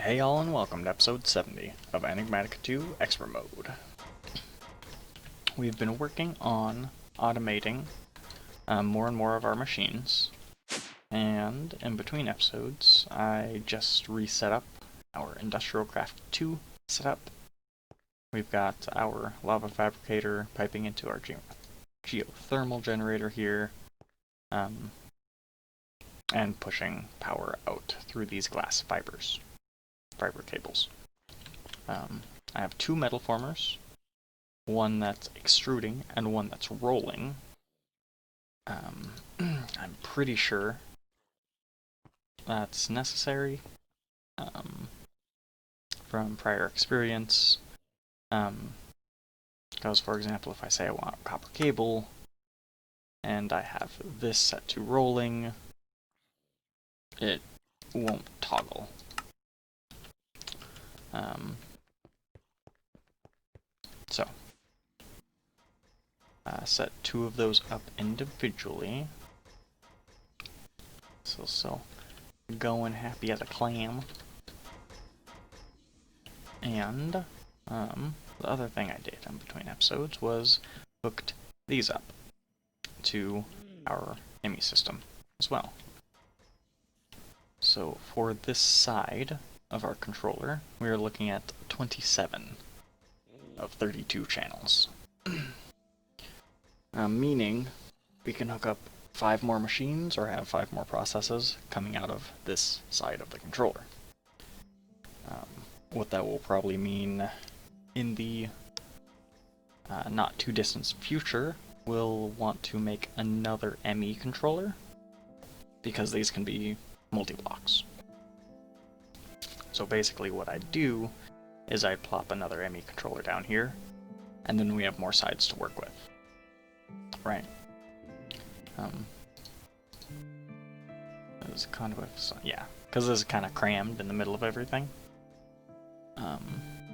Hey all and welcome to episode 70 of Enigmatica 2 Expert Mode. We've been working on automating more and more of our machines, and in between episodes I just reset up our Industrial Craft 2 setup. We've got our lava fabricator piping into our geothermal generator here, and pushing power out through these glass fiber cables. I have two metal formers, one that's extruding and one that's rolling. I'm pretty sure that's necessary from prior experience. Because, for example, if I say I want a copper cable and I have this set to rolling, it won't toggle. So, set two of those up individually. So going happy as a clam. And the other thing I did in between episodes was hooked these up to our ME system as well. So for this side of our controller, we are looking at 27 of 32 channels. Meaning we can hook up 5 more machines or have 5 more processes coming out of this side of the controller. What that will probably mean in the not too distant future, we'll want to make another ME controller, because these can be multi-blocks. So basically what I do is I plop another ME controller down here, and then we have more sides to work with. Right. This is kind of yeah, because this is kind of crammed in the middle of everything.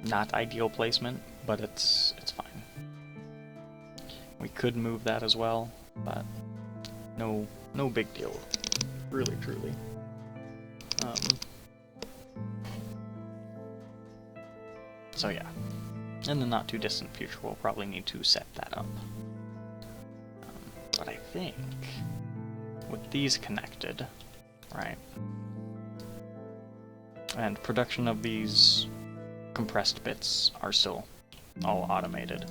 Not ideal placement, but it's fine. We could move that as well, but no big deal, really truly. So yeah, in the not too distant future we'll probably need to set that up. But I think with these connected, right, and production of these compressed bits are still all automated.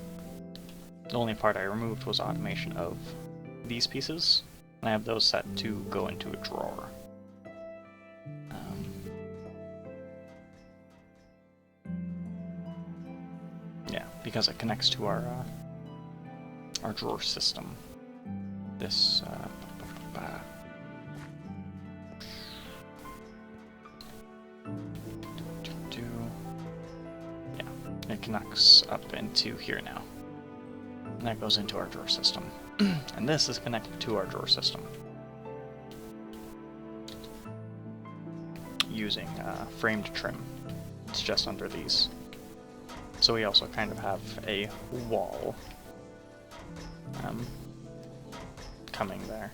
The only part I removed was automation of these pieces, and I have those set to go into a drawer. Yeah, because it connects to our drawer system. This yeah, it connects up into here now, and that goes into our drawer system. And this is connected to our drawer system using framed trim. It's just under these, so we also kind of have a wall coming there,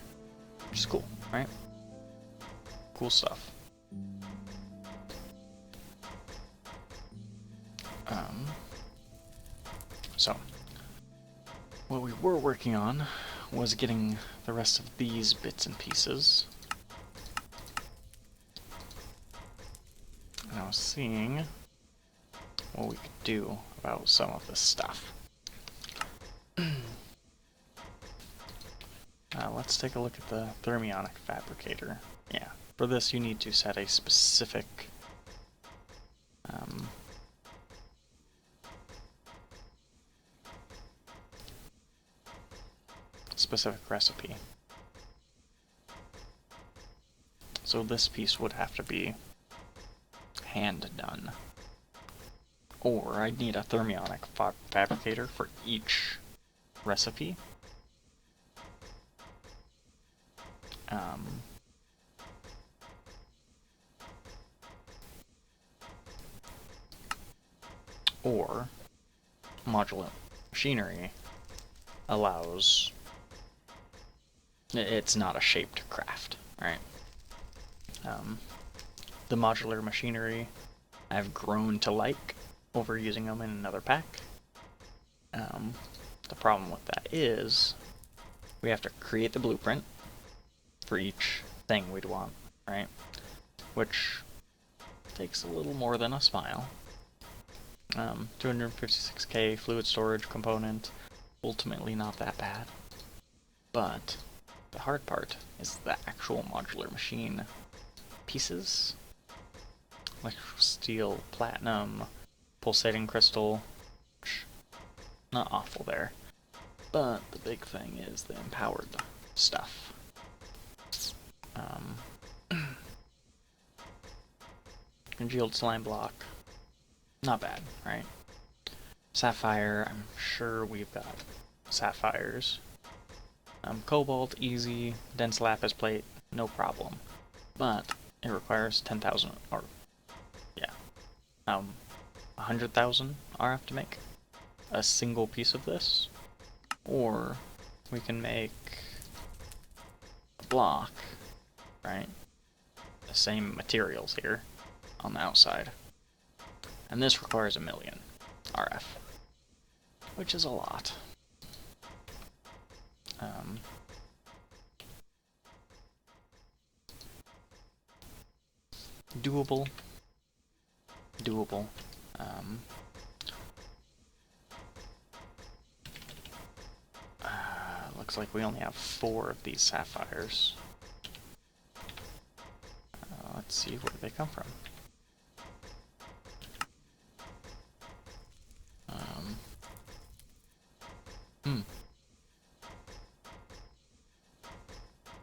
which is cool, right? Cool stuff. So, what we were working on was getting the rest of these bits and pieces. And I was seeing what we could do about some of this stuff. Let's take a look at the thermionic fabricator. Yeah, for this you need to set a specific recipe. So this piece would have to be hand done. Or I'd need a thermionic fabricator for each recipe. Or modular machinery allows, it's not a shaped craft, right? The modular machinery I've grown to like over using them in another pack. The problem with that is we have to create the blueprint for each thing we'd want, right? Which takes a little more than a smile. 256k fluid storage component, ultimately not that bad. But the hard part is the actual modular machine pieces. Electrical steel, platinum, pulsating crystal, not awful there. But the big thing is the empowered stuff. Congealed slime block, not bad, right? Sapphire, I'm sure we've got sapphires. Cobalt, easy. Dense lapis plate, no problem. But it requires 10,000, or, yeah, 100,000 RF to make a single piece of this. Or we can make a block, right? The same materials here on the outside. And this requires 1 million RF, which is a lot. Doable. Looks like we only have 4 of these sapphires. Let's see where they come from.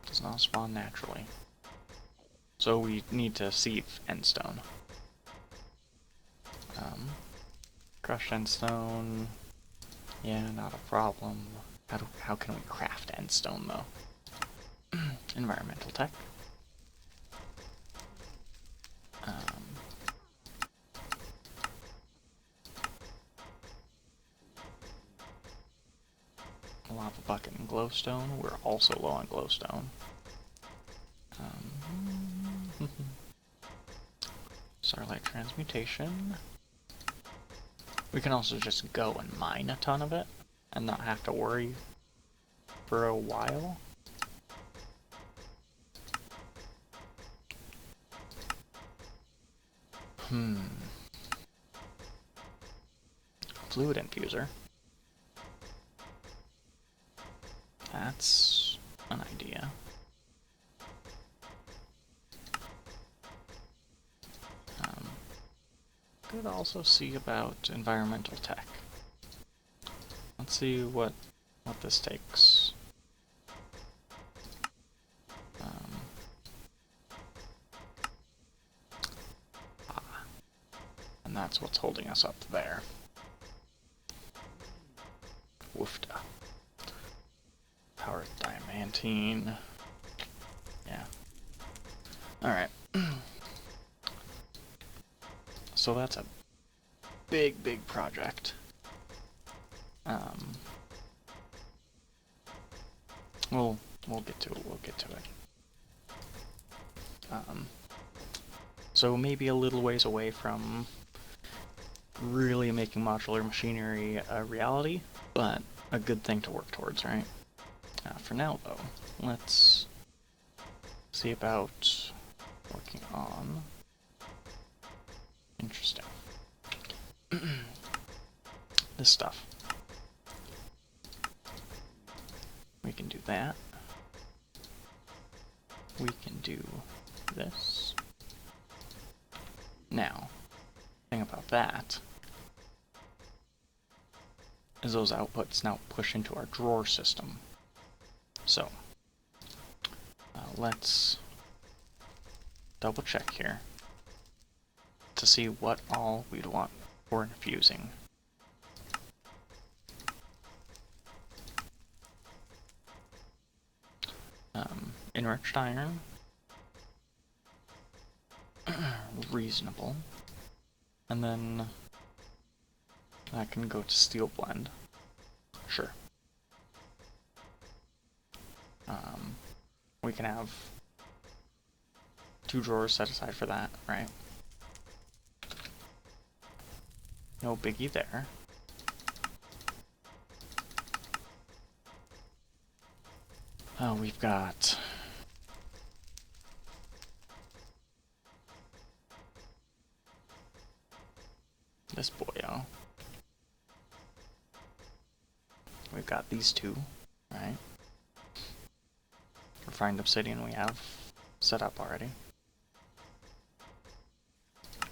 Does not spawn naturally. So we need to sieve endstone. Crushed endstone. Yeah, not a problem. How can we craft endstone though? Environmental tech. Lava bucket and glowstone. We're also low on glowstone. Starlight transmutation. We can also just go and mine a ton of it and not have to worry for a while. Fluid infuser. That's an idea. Could also see about environmental tech. Let's see what this takes. And that's what's holding us up there. Woofda. Power diamantine. Yeah. Alright. So that's a big project. We'll get to it. So maybe a little ways away from really making modular machinery a reality, but a good thing to work towards, right? For now, though, let's see about working on... Interesting. This stuff. We can do that. We can do this. Now, the thing about that is those outputs now push into our drawer system. So, let's double check here to see what all we'd want for infusing. Enriched iron. Reasonable. And then that can go to steel blend. Sure. We can have 2 drawers set aside for that, right? No biggie there. Oh, we've got... this boyo. We've got these two, right? Refined obsidian we have set up already.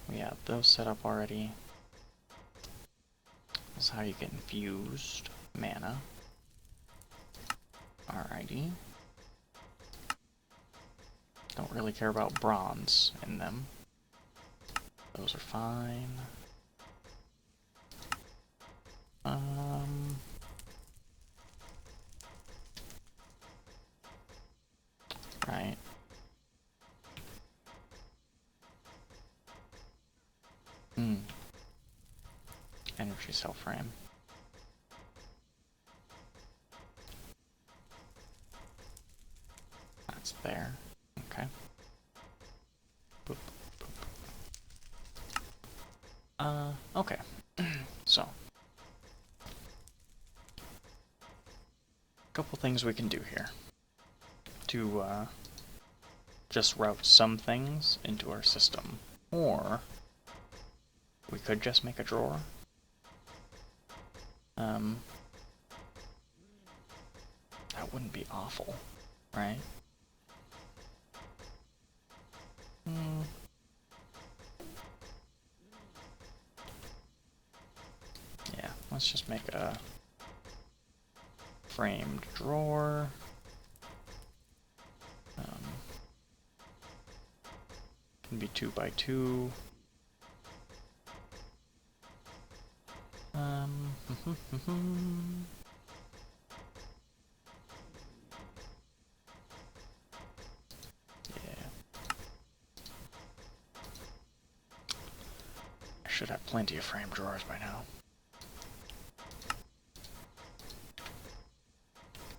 We have those set up already. This is how you get infused mana. Alrighty. Don't really care about bronze in them. Those are fine. Right. Energy cell frame. That's there. Okay. Boop, boop. Okay. So. Couple things we can do here. To, just route some things into our system. Or, we could just make a drawer. That wouldn't be awful, right? Yeah, let's just make a framed drawer. Can be 2 by 2. Yeah. I should have plenty of frame drawers by now.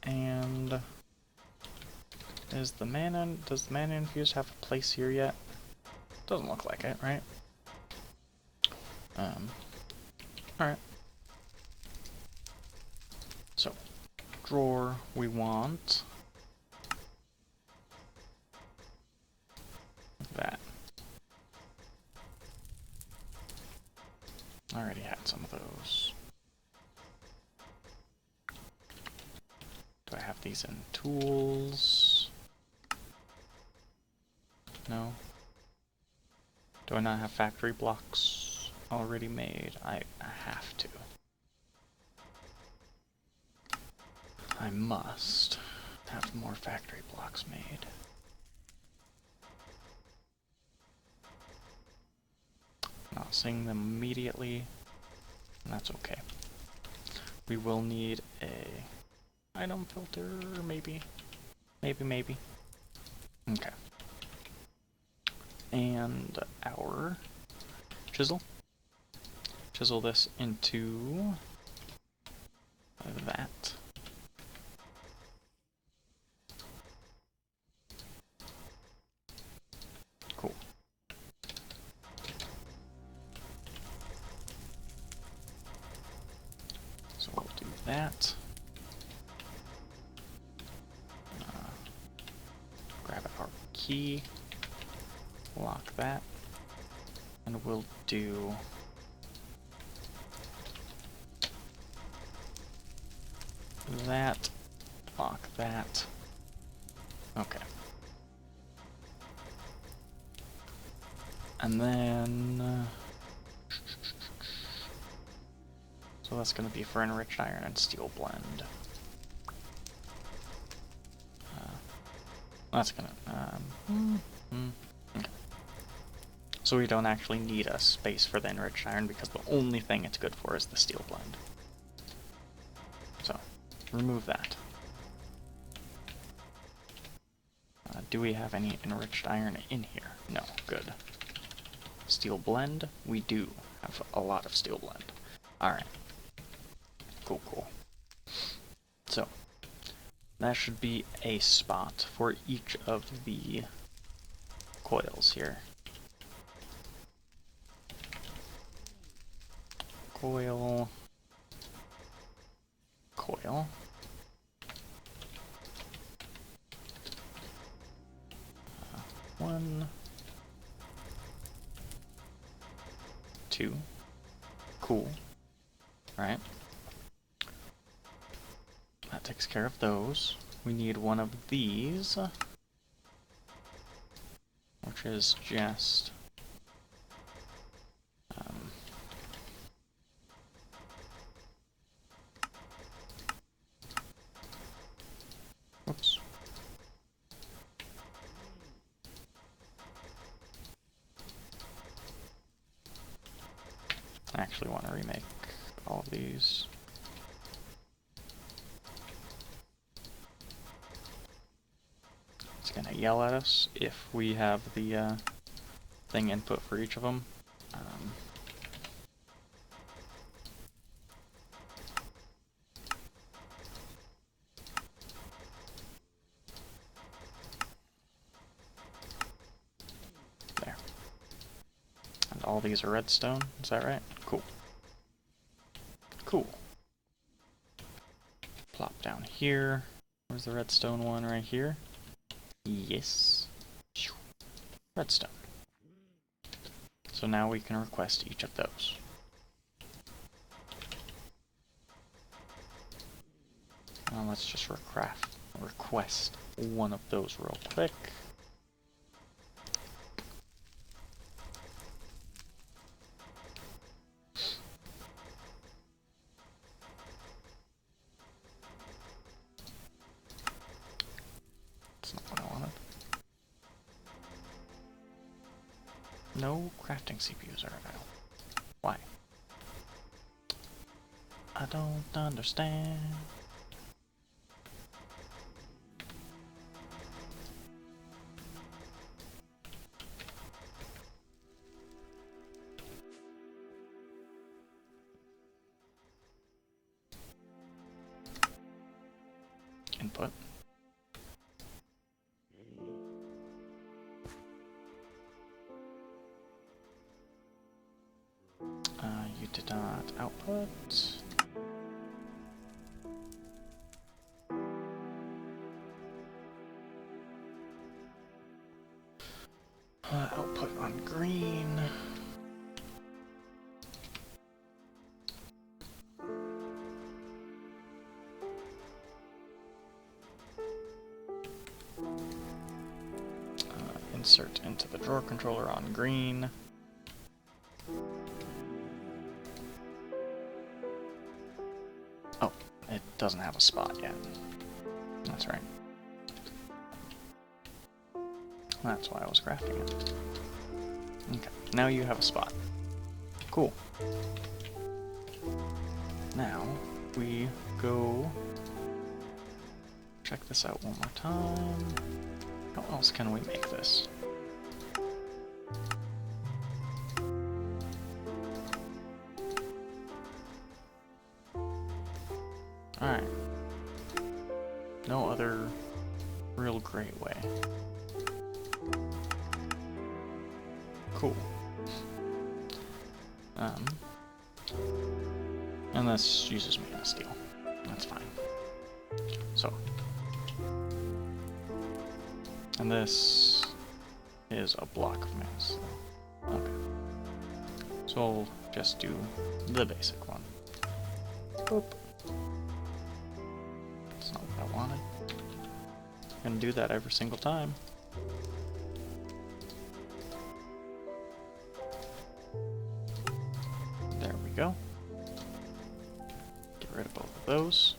And does the mana infused have a place here yet? Doesn't look like it, right? Alright. So, drawer we want that. I already had some of those. Do I have these in tools? No. Do I not have factory blocks already made? I have to. I must have more factory blocks made. Not seeing them immediately, and that's okay. We will need a item filter, maybe. Maybe. Okay. And our chisel. Chisel this into that. Cool. So we'll do that. Grab our key. Lock that. And we'll do that. Lock that. Okay. And then... so that's going to be for enriched iron and steel blend. That's going to... okay. So we don't actually need a space for the enriched iron because the only thing it's good for is the steel blend. So, remove that. Do we have any enriched iron in here? No, good. Steel blend? We do have a lot of steel blend. Alright. Cool. So, that should be a spot for each of the coils here. coil, coil. 1, 2, cool. Alright. That takes care of those. We need one of these, which is just oops. I actually want to remake all of these. It's gonna yell at us if we have the thing input for each of them. There. And all these are redstone, is that right? Cool. Cool. Plop down here. Where's the redstone one? Right here? Yes. Redstone. So now we can request each of those. Let's just request one of those real quick. That's not what I wanted. No crafting CPUs are available. Why? I don't understand. Input. You did not output. Output on green. Insert into the drawer controller on green. Oh, it doesn't have a spot yet. That's right. That's why I was crafting it. Okay, now you have a spot. Cool. Now, we go check this out one more time. How else can we make this? Alright. No other real great way. Cool. And this uses mana steel. That's fine. So. And this is a block of mana steel. Okay. So I'll just do the basic one. Boop. That's not what I wanted. I'm gonna do that every single time. There we go. Get rid of both of those.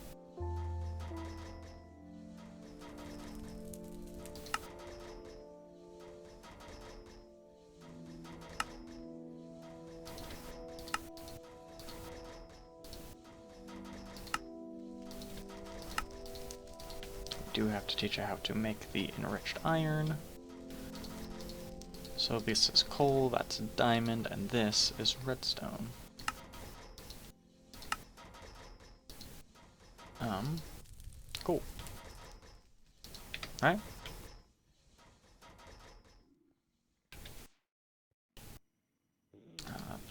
Do have to teach you how to make the enriched iron. So this is coal, that's diamond, and this is redstone. Cool. Right?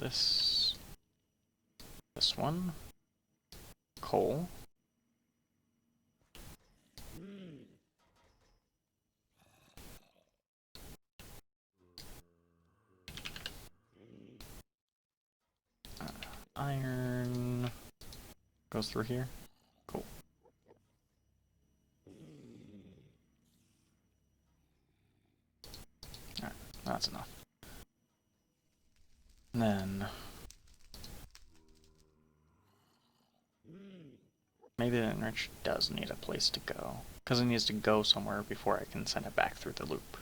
This This one. Coal. Iron goes through here. Cool. Alright, that's enough. And then maybe the enrich does need a place to go, because it needs to go somewhere before I can send it back through the loop.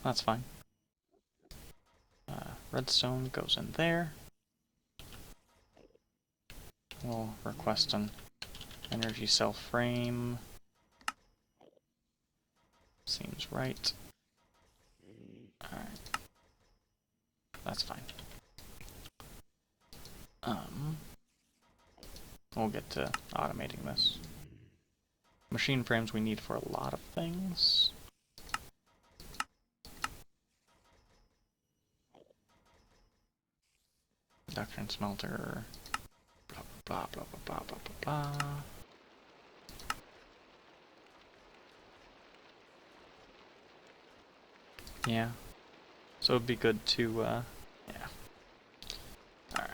That's fine. Redstone goes in there. We'll request an energy cell frame. Seems right. Alright. That's fine. We'll get to automating this. Machine frames we need for a lot of things. Induction smelter. Blah blah blah blah blah blah blah. Yeah. So it'd be good to yeah. Alright.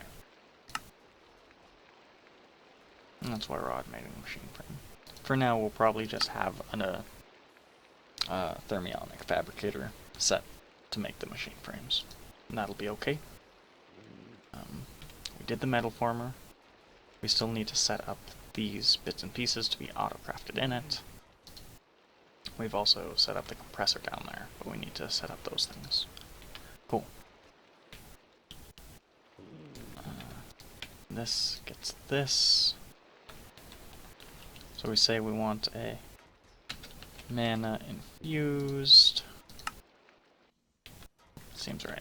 And that's why we're automating the machine frame. For now, we'll probably just have a thermionic fabricator set to make the machine frames. And that'll be okay. We did the metal former. We still need to set up these bits and pieces to be auto-crafted in it. We've also set up the compressor down there, but we need to set up those things. Cool. This gets this. So we say we want a mana infused. Seems right.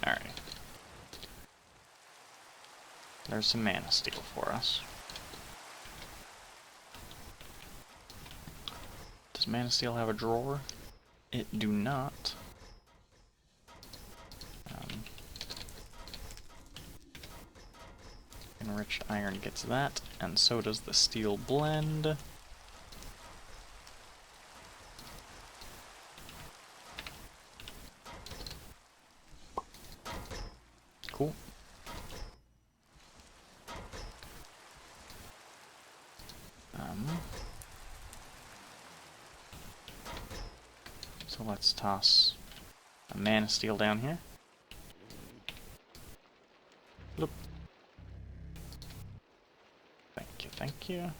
Alright. There's some mana steel for us. Does mana steel have a drawer? It do not. Enriched iron gets that, and so does the steel blend. Cool. So let's toss a mana steel down here. Look. Thank you, thank you.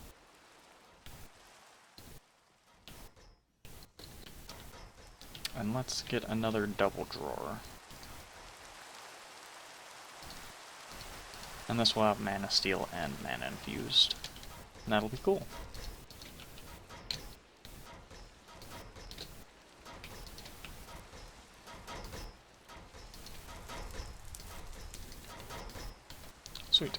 And let's get another double drawer. And this will have mana steel and mana infused. And that'll be cool. Sweet.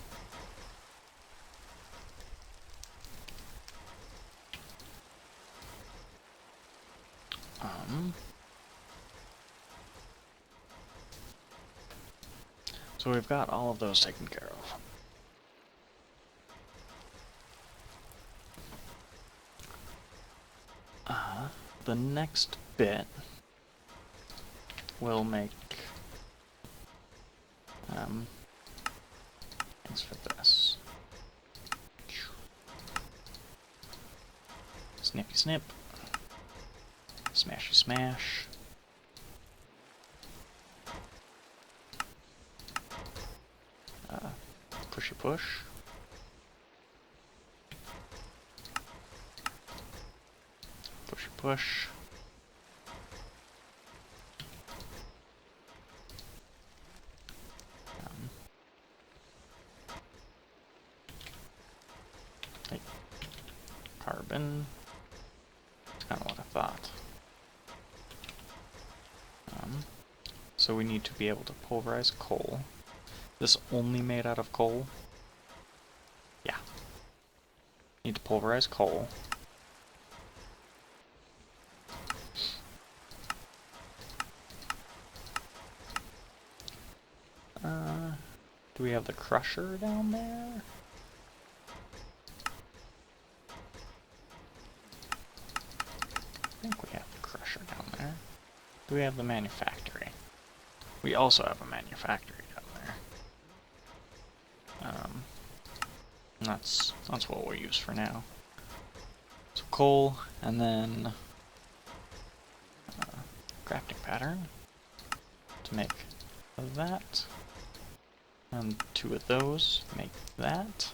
So we've got all of those taken care of. The next bit will make things for this. Snippy snip. Smashy smash. Pushy push. Pushy push. Hey. carbon. That's kind of what I thought. So we need to be able to pulverize coal. This only made out of coal? Yeah. Need to pulverize coal. Do we have the crusher down there? I think we have the crusher down there. Do we have the manufactory? We also have a manufactory down there. That's what we'll use for now. So coal, and then crafting pattern to make that. And 2 of those, make that.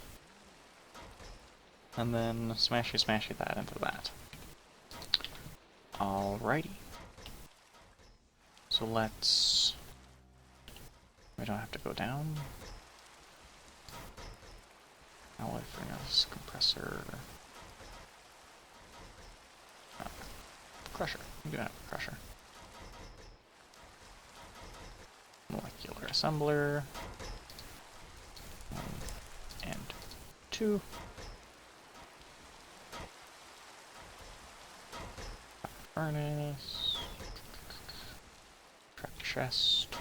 And then smashy that into that. Alrighty. So let's... We don't have to go down. Alloy furnace, compressor... crusher. We do have a crusher. Molecular assembler. 1 and 2. Furnace. Trap chest.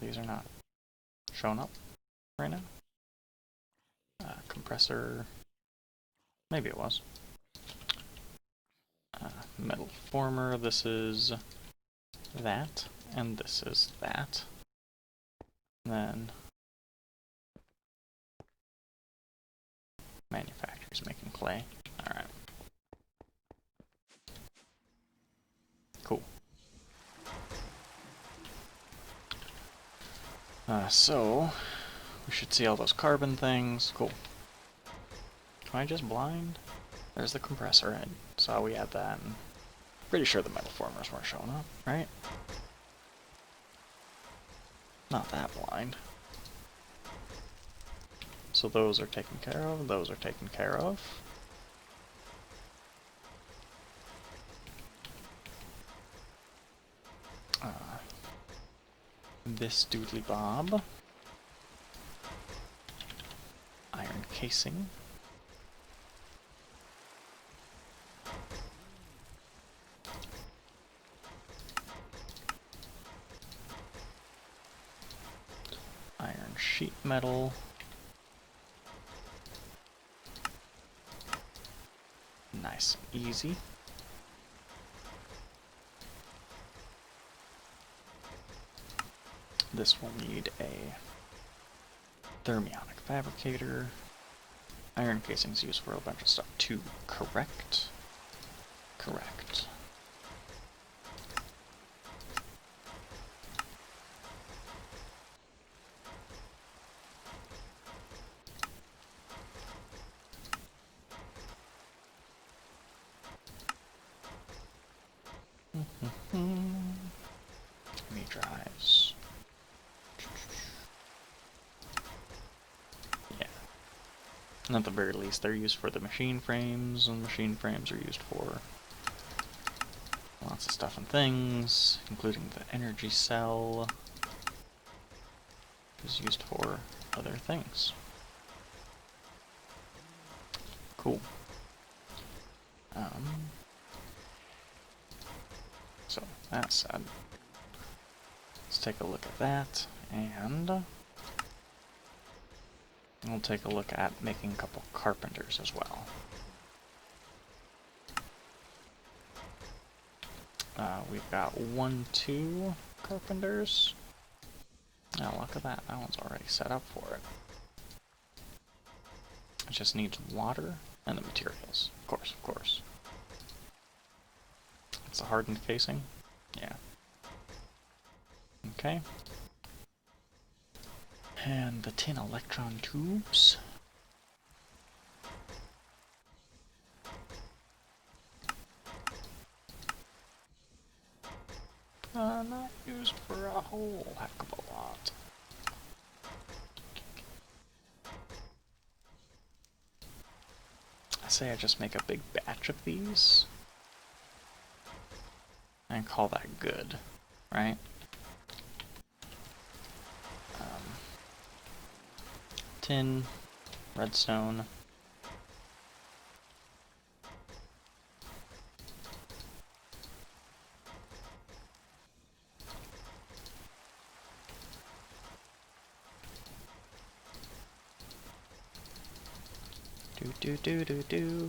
These are not showing up right now. Compressor. Maybe it was. Metal former. This is that, and this is that. And then manufacturer's making clay. Alright. Cool. So, we should see all those carbon things. Cool. Am I just blind? There's the compressor. I saw we had that. And pretty sure the metal formers weren't showing up, right? Not that blind. So those are taken care of. Those are taken care of. This doodly bob. Iron casing. Iron sheet metal. Nice and easy. This will need a thermionic fabricator. Iron casings used for a bunch of stuff too. Correct? Correct. Me drives. Yeah. And at the very least, they're used for the machine frames, and machine frames are used for lots of stuff and things, including the energy cell, which is used for other things. Cool. So, that said, let's take a look at that, and we'll take a look at making a couple carpenters as well. We've got 2 carpenters. Oh, look at that. That one's already set up for it. It just needs water and the materials. Of course, of course. It's a hardened casing? Yeah. Okay. And the tin electron tubes. not used for a whole heck of a lot. I say I just make a big batch of these and call that good, right? Tin, redstone. Do.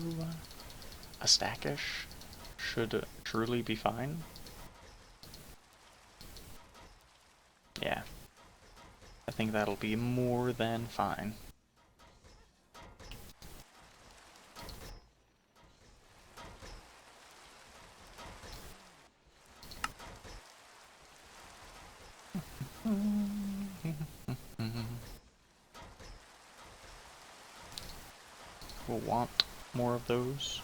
A stackish should truly be fine. Yeah. I think that'll be more than fine. We'll want more of those.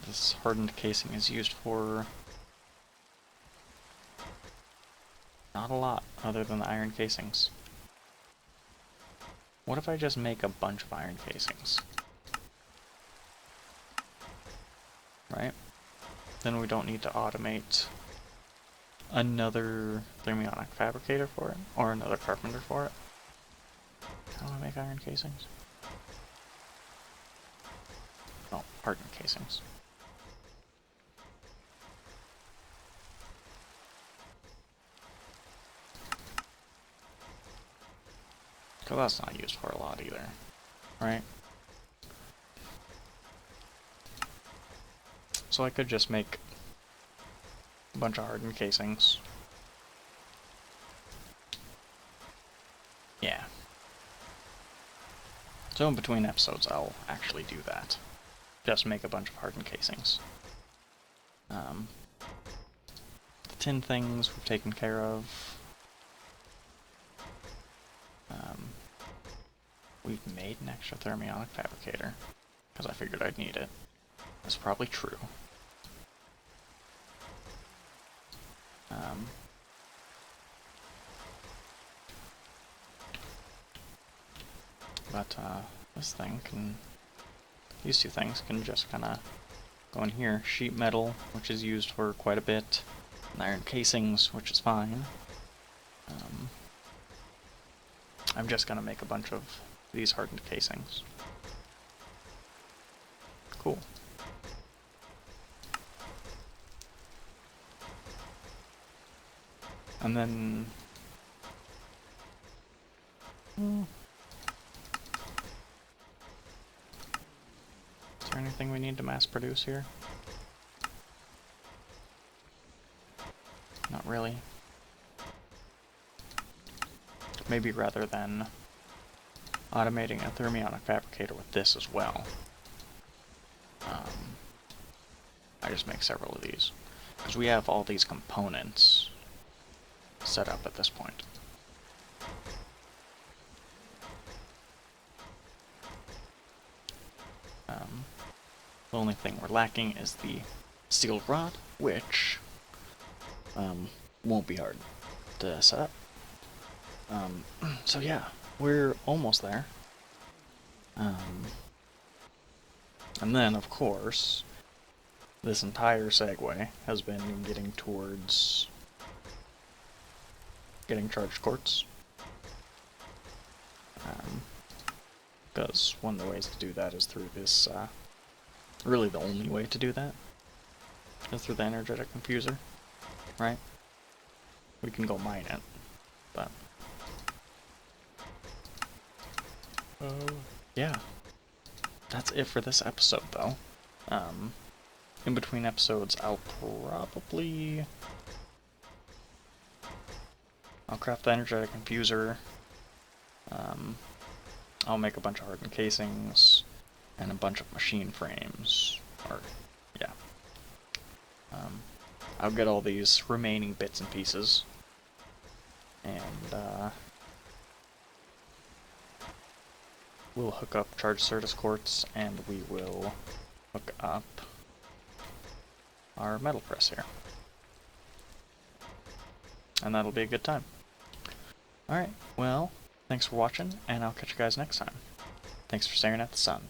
This hardened casing is used for not a lot other than the iron casings. What if I just make a bunch of iron casings? Right? Then we don't need to automate another thermionic fabricator for it, or another carpenter for it. How do I make iron casings? Oh, hardened casings. Because that's not used for a lot either, right? So I could just make a bunch of hardened casings. Yeah. So in between episodes I'll actually do that. Just make a bunch of hardened casings. The tin things we've taken care of. We've made an extra thermionic fabricator, because I figured I'd need it. That's probably true. But this thing can, these two things can just kind of go in here. Sheet metal, which is used for quite a bit, and iron casings, which is fine. I'm just gonna make a bunch of these hardened casings. Cool. And then... is there anything we need to mass produce here? Not really. Maybe rather than automating a thermionic fabricator with this as well, I just make several of these. Because we have all these components set up at this point. The only thing we're lacking is the steel rod, which won't be hard to set up. So yeah, we're almost there. And then, of course, this entire segue has been getting towards getting charged quartz. Because one of the ways to do that is through this, really the only way to do that is through the energetic infuser, right? We can go mine it, but... yeah. That's it for this episode, though. In between episodes, I'll craft the energetic infuser. I'll make a bunch of hardened casings and a bunch of machine frames. Or, yeah. I'll get all these remaining bits and pieces. And, we'll hook up charged Certus quartz, and we will hook up our metal press here. And that'll be a good time. Alright, well, thanks for watching, and I'll catch you guys next time. Thanks for staring at the sun.